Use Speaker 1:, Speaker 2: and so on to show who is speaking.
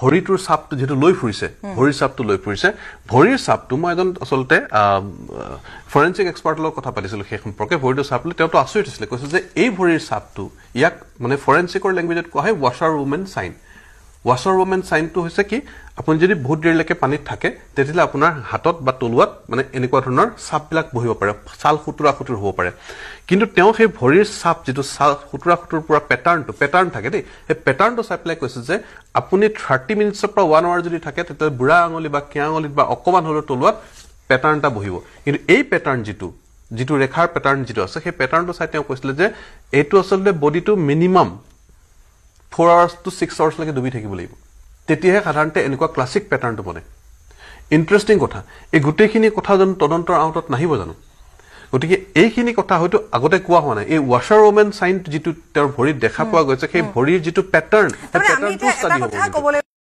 Speaker 1: ভৰিটোৰ চাপটো যেটো লৈ ফুৰিছে ভৰিৰ চাপটো লৈ ফুৰিছে ভৰিৰ চাপটো মই এজন আসলতে ফৰেনসিক এক্সপাৰ্টৰ লগত কথা পাতিছিলো সেই সম্পৰ্কে ভৰিটোৰ চাপ লৈ তেওঁটো আচৰিত হৈছিল কৈছে যে এই ভৰিৰ চাপটো ইয়াক মানে ফৰেনসিকৰ ল্যাঙ্গুৱেজত কোৱা হয় ওয়াশাৰ ওমেন সাইন ওয়াশাৰ ওমেন সাইনটো হৈছে কি আপুনি যদি বহুত দেৰিলৈকে পানীত থাকে তেতিয়ালে আপোনাৰ হাতত বা তলুৱাত মানে এনেকুৱা ধৰণৰ চাপবিলাক বহিব পাৰে ছাল খুতুৰা খুতুৰ হ'ব পাৰে কিন্তু তেওঁ সেই ভৰিৰ চাপ যেটো ছাল খুতুৰা খুতুৰ পুৰা প্যাটাৰ্ন থাকে দেই এই প্যাটাৰ্নটো চাইপ্লাই কৈছে যে আপুনি 30 মিনিটছৰ পৰা 1 আৱাৰ যদি থাকে তেতিয়া বুঢ়া আঙুলি বা কিয়া আঙুলিত বা অকমান হলো তলুৱাত প্যাটাৰ্নটা বহিব কিন্তু এই প্যাটাৰ্ন যেটো ৰেখাৰ প্যাটাৰ্ন যেটো আছে সেই প্যাটাৰ্নটো চাই তেওঁ কৈছিল যে এইটো আসলে বডিটো মিনিমাম 4 hours to 6 hours লৈকে ডুবি থাকিব লাগিব তেতিয়াহে সাধাৰণতে এনেকুৱা ক্লাসিক প্যাটাৰ্নটো বনে ইন্টাৰেষ্টিং কথা এই গুটেখিনি কথা জানো তদন্তৰ আউটত নাহিব জানো গতিকে এইখিনি কথা হয়তো আগতে কোৱা হোৱা নাই এই ওয়াশাৰ ওমেন সাইন যেটো তেওঁৰ ভৰিত দেখা পোৱা গৈছে সেই ভৰিৰ যেটো প্যাটাৰ্ন এই প্যাটাৰ্নটো ষ্টাডি হ'ব